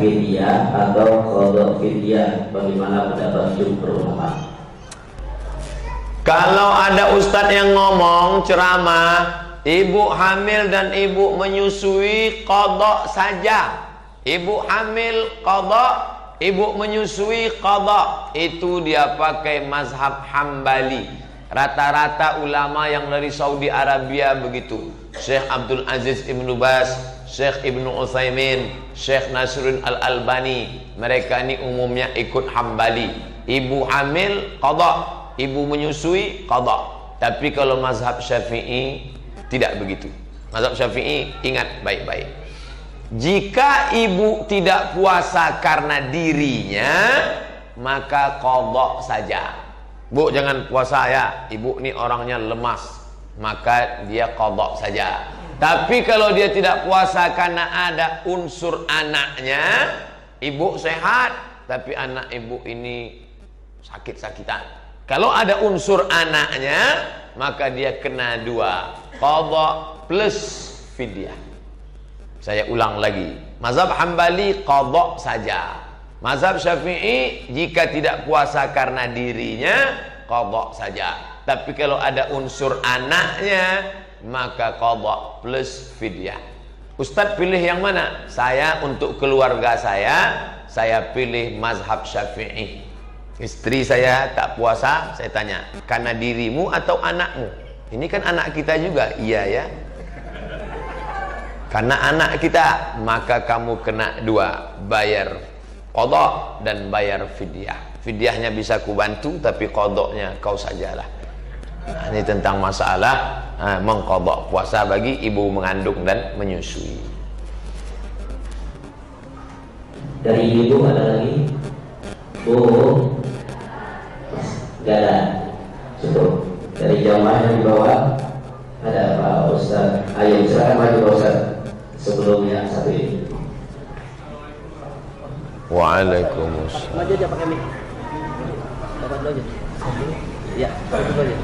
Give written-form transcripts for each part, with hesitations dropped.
fidyah atau qada fidyah? Bagaimana pendapat jumhur ulama? Kalau ada ustadz yang ngomong ceramah, ibu hamil dan ibu menyusui qada saja. Ibu hamil qada, ibu menyusui qada. Itu dia pakai mazhab Hambali. Rata-rata ulama yang dari Saudi Arabia begitu. Syekh Abdul Aziz Ibnu Baz, Syekh Ibnu Utsaimin, Syekh Nasruddin Al-Albani, mereka ini umumnya ikut Hambali. Ibu hamil qada, ibu menyusui qada. Tapi kalau mazhab Syafi'i tidak begitu. Mazhab Syafi'i ingat baik-baik. Jika ibu tidak puasa karena dirinya, maka qada saja. Bu, jangan puasa ya, ibu ini orangnya lemas, maka dia qada saja. Tapi kalau dia tidak puasa karena ada unsur anaknya, ibu sehat, tapi anak ibu ini sakit-sakitan. Kalau ada unsur anaknya, maka dia kena dua, qada plus fidyah. Saya ulang lagi, mazhab Hambali qada saja. Mazhab Syafi'i jika tidak puasa karena dirinya, qada saja. Tapi kalau ada unsur anaknya, maka qada plus fidyah. Ustadz pilih yang mana? Saya untuk keluarga saya pilih mazhab Syafi'i. Istri saya tak puasa, saya tanya, karena dirimu atau anakmu? Ini kan anak kita juga. Iya ya, karena anak kita, maka kamu kena dua, bayar qada dan bayar fidyah. Fidyahnya bisa kubantu, tapi qadanya kau sajalah. Nah, ini tentang masalah mengqada puasa bagi ibu mengandung dan menyusui. Dari ibu ada lagi? Bu, gak ada, cukup. Dari jamaah yang di bawah ada Pak Ustaz. Ayo silakan maju Pak Ustaz sebelum yang satu ini. Waalaikumsalam. Maju aja pakai mic. Dapat dulu aja. Ya, itu aja.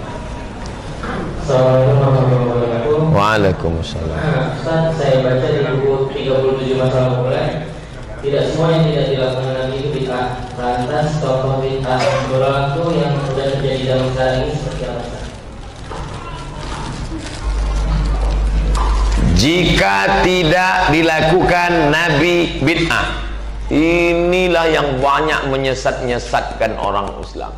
Assalamualaikum warahmatullahi wabarakatuh. Waalaikumsalam. Ustaz, saya baca di buku 37 masalah mulai, tidak semua yang tidak dilakukan Nabi itu bid'ah. Lantas contoh bid'ah berlaku yang sudah terjadi dalam sekarang ini seperti apa? Jika tidak dilakukan Nabi, bid'ah. Inilah yang banyak menyesat-nyesatkan orang Islam.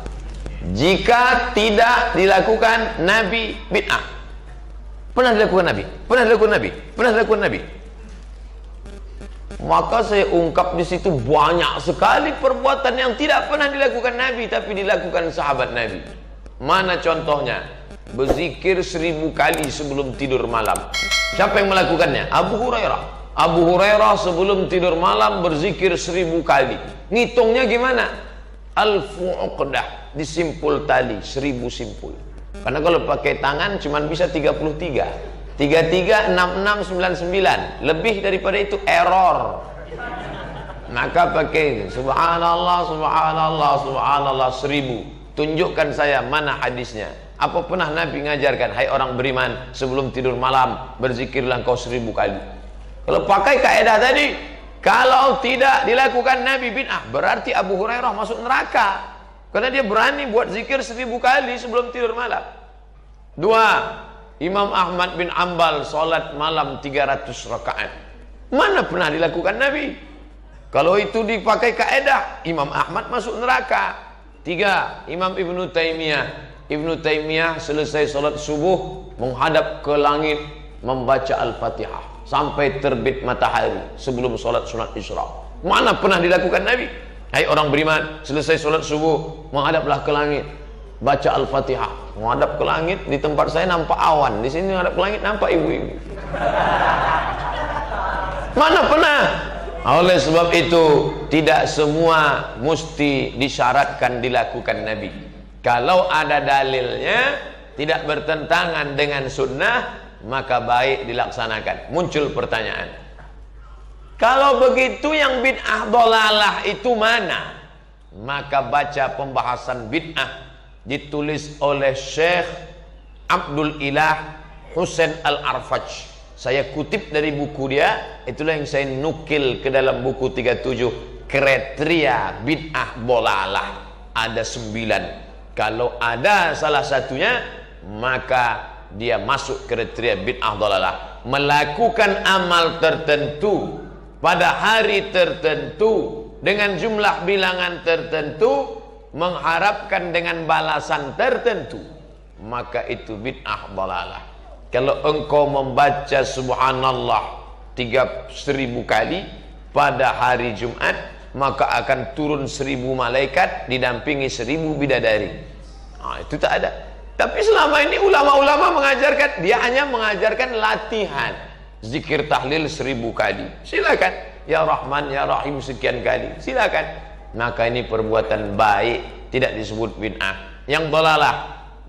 Jika tidak dilakukan Nabi, bid'ah. Pernah dilakukan Nabi? Pernah dilakukan Nabi? Pernah dilakukan Nabi? Maka saya ungkap di situ banyak sekali perbuatan yang tidak pernah dilakukan Nabi, tapi dilakukan sahabat Nabi. Mana contohnya? Berzikir 1000 kali sebelum tidur malam. Siapa yang melakukannya? Abu Hurairah. Abu Hurairah sebelum tidur malam berzikir 1000 kali. Ngitungnya gimana? Alfu uqdah, disimpul tali 1000 simpul. Karena kalau pakai tangan cuma bisa 33. 33, 66, 99. Lebih daripada itu error. Maka pakai subhanallah, subhanallah, subhanallah 1000. Tunjukkan saya mana hadisnya. Apa pernah Nabi mengajarkan, hai orang beriman, sebelum tidur malam berzikirlah engkau 1000 kali. Kalau pakai kaidah tadi, kalau tidak dilakukan Nabi bid'ah, berarti Abu Hurairah masuk neraka. Karena dia berani buat zikir 1000 kali sebelum tidur malam. Dua, Imam Ahmad bin Ambal sholat malam 300 rakaat. Mana pernah dilakukan Nabi? Kalau itu dipakai kaedah, Imam Ahmad masuk neraka. Tiga, Imam Ibnu Taimiyah. Ibnu Taimiyah selesai sholat subuh menghadap ke langit membaca Al-Fatihah sampai terbit matahari sebelum sholat sunat Isra. Mana pernah dilakukan Nabi? Hai orang beriman, selesai sholat subuh menghadaplah ke langit, baca Al-Fatihah. Menghadap ke langit, di tempat saya nampak awan, di sini menghadap ke langit nampak ibu-ibu. Mana pernah? Oleh sebab itu tidak semua mesti disyaratkan dilakukan Nabi. Kalau ada dalilnya tidak bertentangan dengan sunnah, maka baik dilaksanakan. Muncul pertanyaan, kalau begitu yang bid'ah dolalah itu mana? Maka baca pembahasan bid'ah ditulis oleh Syekh Abdul Ilah Husain Al-Arfaj. Saya kutip dari buku dia, itulah yang saya nukil ke dalam buku 37 kriteria bid'ah dolalah. Ada 9. Kalau ada salah satunya, maka dia masuk kriteria bid'ah dolalah. Melakukan amal tertentu pada hari tertentu dengan jumlah bilangan tertentu, mengharapkan dengan balasan tertentu, maka itu bid'ah dalalah. Kalau engkau membaca subhanallah 3.000 kali pada hari Jumat, maka akan turun 1.000 malaikat didampingi 1.000 bidadari. Itu tak ada. Tapi selama ini ulama-ulama mengajarkan, dia hanya mengajarkan latihan zikir tahlil 1.000 kali. Silakan, ya Rahman ya Rahim sekian kali, silakan. Maka ini perbuatan baik, tidak disebut bid'ah. Yang dalalah,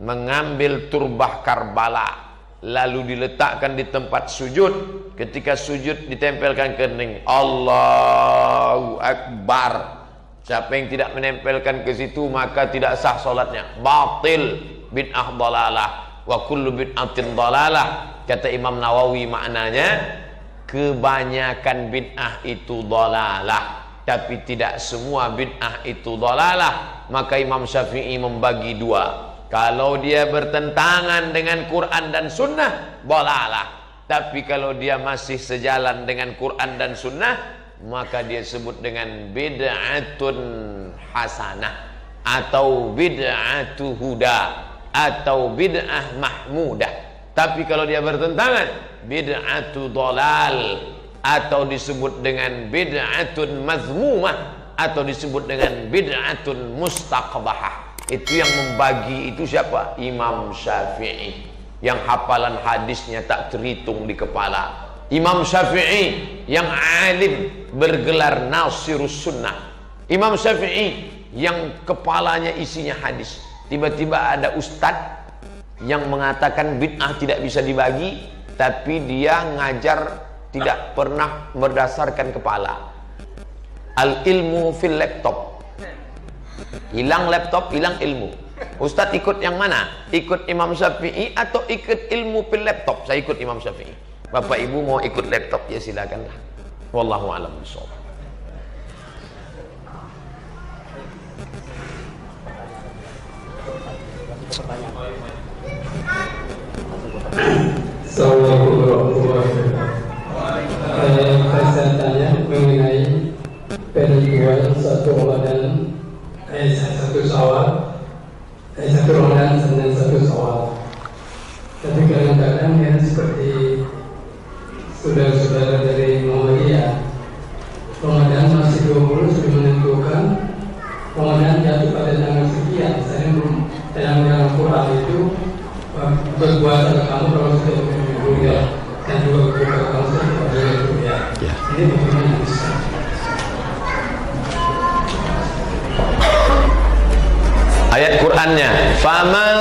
mengambil turbah Karbala lalu diletakkan di tempat sujud. Ketika sujud ditempelkan kening, Allahu Akbar. Siapa yang tidak menempelkan ke situ maka tidak sah solatnya, batil, bid'ah dalalah. Wa kullu bid'atin dalalah. Kata Imam Nawawi, maknanya kebanyakan bid'ah itu dalalah, tapi tidak semua bid'ah itu dalalah. Maka Imam Syafi'i membagi dua. Kalau dia bertentangan dengan Quran dan Sunnah, dalalah. Tapi kalau dia masih sejalan dengan Quran dan Sunnah, maka dia sebut dengan bid'atun hasanah, atau bid'atu huda, atau bid'ah mahmudah. Tapi kalau dia bertentangan, bid'atu dalal, atau disebut dengan bid'atun mazmumah, atau disebut dengan bid'atun mustaqbahah. Itu yang membagi itu siapa? Imam Syafi'i, yang hafalan hadisnya tak terhitung di kepala. Imam Syafi'i yang alim, bergelar Nasirus Sunnah. Imam Syafi'i yang kepalanya isinya hadis. Tiba-tiba ada ustadz yang mengatakan bid'ah tidak bisa dibagi, tapi dia ngajar tidak pernah berdasarkan kepala. Al ilmu fil laptop. Hilang laptop, hilang ilmu. Ustadz ikut yang mana? Ikut Imam Syafi'i atau ikut ilmu fil laptop? Saya ikut Imam Syafi'i. Bapak ibu mau ikut laptop ya silakanlah. Wallahu a'lam bishawab. Assalamualaikum warahmatullahi wabarakatuh. Saya tanya mengenai penentuan satu Ramadan, satu Syawal, satu Ramadan dan satu Syawal. Tapi kadang-kadang ya seperti saudara-saudara dari Muhammadiyah, Ramadan masih 20 sudah menentukan Ramadan jatuh pada tanggal sekian. Saya dalam Quran itu berpuasa kamu kalau sudah berbuka dan juga berbuka kamu sudah berbuka. Ini bagaimana bisa? Ayat Qur'annya, faman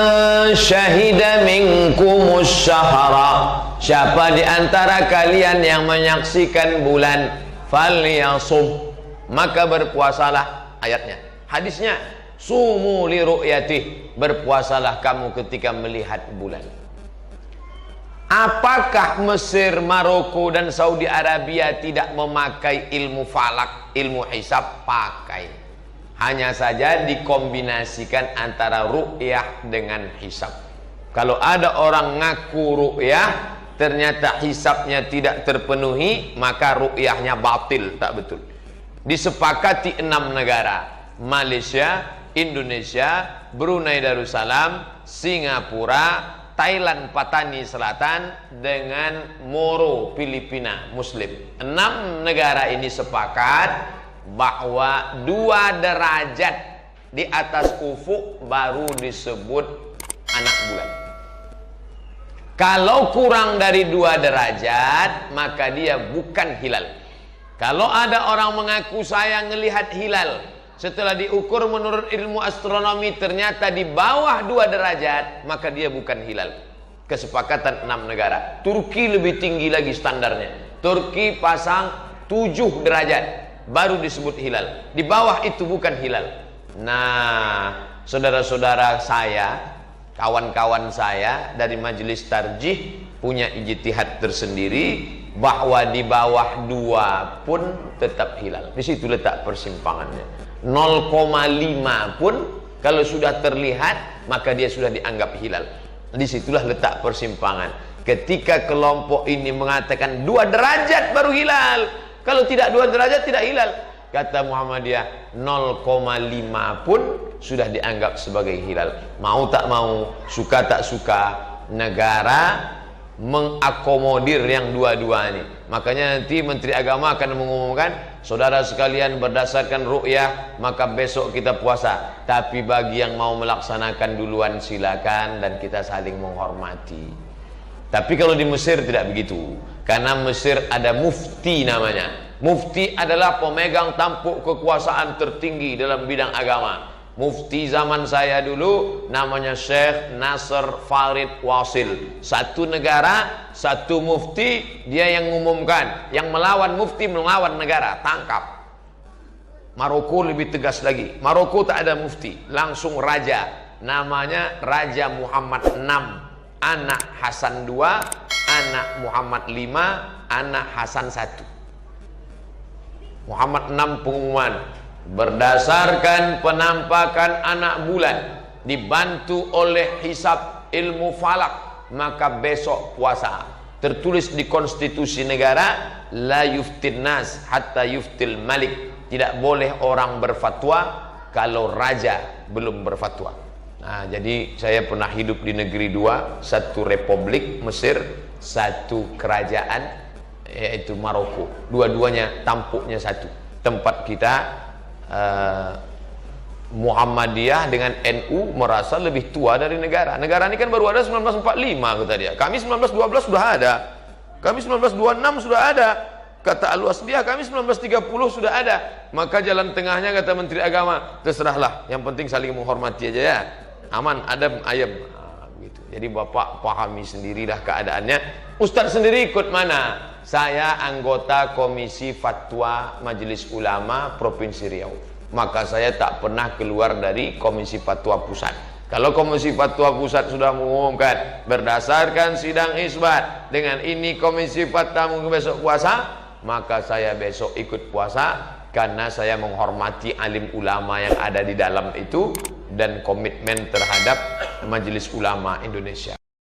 syahida minkumus syahra, siapa di antara kalian yang menyaksikan bulan, falyasum, maka berpuasalah. Ayatnya, hadisnya, sumu li ru'yatih, berpuasalah kamu ketika melihat bulan. Apakah Mesir, Maroko dan Saudi Arabia tidak memakai ilmu falak, ilmu hisab? Pakai. Hanya saja dikombinasikan antara ru'yah dengan hisab. Kalau ada orang ngaku ru'yah, ternyata hisabnya tidak terpenuhi, maka ru'yahnya batil, tak betul. Disepakati 6 negara, Malaysia, Indonesia, Brunei Darussalam, Singapura, Thailand Patani Selatan, dengan Moro Filipina Muslim. 6 negara ini sepakat bahwa 2 derajat di atas ufuk baru disebut anak bulan. Kalau kurang dari 2 derajat, maka dia bukan hilal. Kalau ada orang mengaku saya ngelihat hilal, setelah diukur menurut ilmu astronomi ternyata di bawah 2 derajat, maka dia bukan hilal. Kesepakatan 6 negara. Turki lebih tinggi lagi standarnya. Turki pasang 7 derajat baru disebut hilal. Di bawah itu bukan hilal. Nah, saudara-saudara saya, kawan-kawan saya dari majelis tarjih, punya ijtihad tersendiri bahwa di bawah 2 pun tetap hilal. Di situ letak persimpangannya. 0,5 pun kalau sudah terlihat maka dia sudah dianggap hilal. Disitulah letak persimpangan. Ketika kelompok ini mengatakan 2 derajat baru hilal, kalau tidak 2 derajat tidak hilal. Kata Muhammadiyah 0,5 pun sudah dianggap sebagai hilal. Mau tak mau, suka tak suka, negara mengakomodir yang dua-dua ini. Makanya nanti Menteri Agama akan mengumumkan, saudara sekalian berdasarkan ru'yah maka besok kita puasa. Tapi bagi yang mau melaksanakan duluan silakan, dan kita saling menghormati. Tapi kalau di Mesir tidak begitu, karena Mesir ada mufti namanya. Mufti adalah pemegang tampuk kekuasaan tertinggi dalam bidang agama. Mufti zaman saya dulu namanya Syekh Nasr Farid Wasil. Satu negara, satu mufti, dia yang mengumumkan. Yang melawan mufti melawan negara, tangkap. Maroko lebih tegas lagi. Maroko tak ada mufti, langsung raja. Namanya Raja Muhammad VI, anak Hasan II, anak Muhammad V, anak Hasan I. Muhammad VI pengumuman, berdasarkan penampakan anak bulan dibantu oleh hisab ilmu falak, maka besok puasa. Tertulis di konstitusi negara, la yuftin nas hatta yuftil malik. Tidak boleh orang berfatwa kalau raja belum berfatwa. Nah, jadi saya pernah hidup di negeri 2, satu republik Mesir, satu kerajaan yaitu Maroko. Dua-duanya tampuknya satu. Tempat kita Muhammadiyah dengan NU merasa lebih tua dari negara. Negara ini kan baru ada 1945 kata dia. Kami 1912 sudah ada. Kami 1926 sudah ada. Kata Al-Wasliyah kami 1930 sudah ada. Maka jalan tengahnya kata Menteri Agama, terserahlah, yang penting saling menghormati aja ya. Aman, adem, ayem. Gitu. Jadi Bapak pahami sendirilah keadaannya. Ustadz sendiri ikut mana? Saya anggota Komisi Fatwa Majelis Ulama Provinsi Riau. Maka saya tak pernah keluar dari Komisi Fatwa Pusat. Kalau Komisi Fatwa Pusat sudah mengumumkan berdasarkan sidang isbat, dengan ini Komisi Fatwa besok puasa, maka saya besok ikut puasa, karena saya menghormati alim ulama yang ada di dalam itu dan komitmen terhadap Majelis Ulama Indonesia.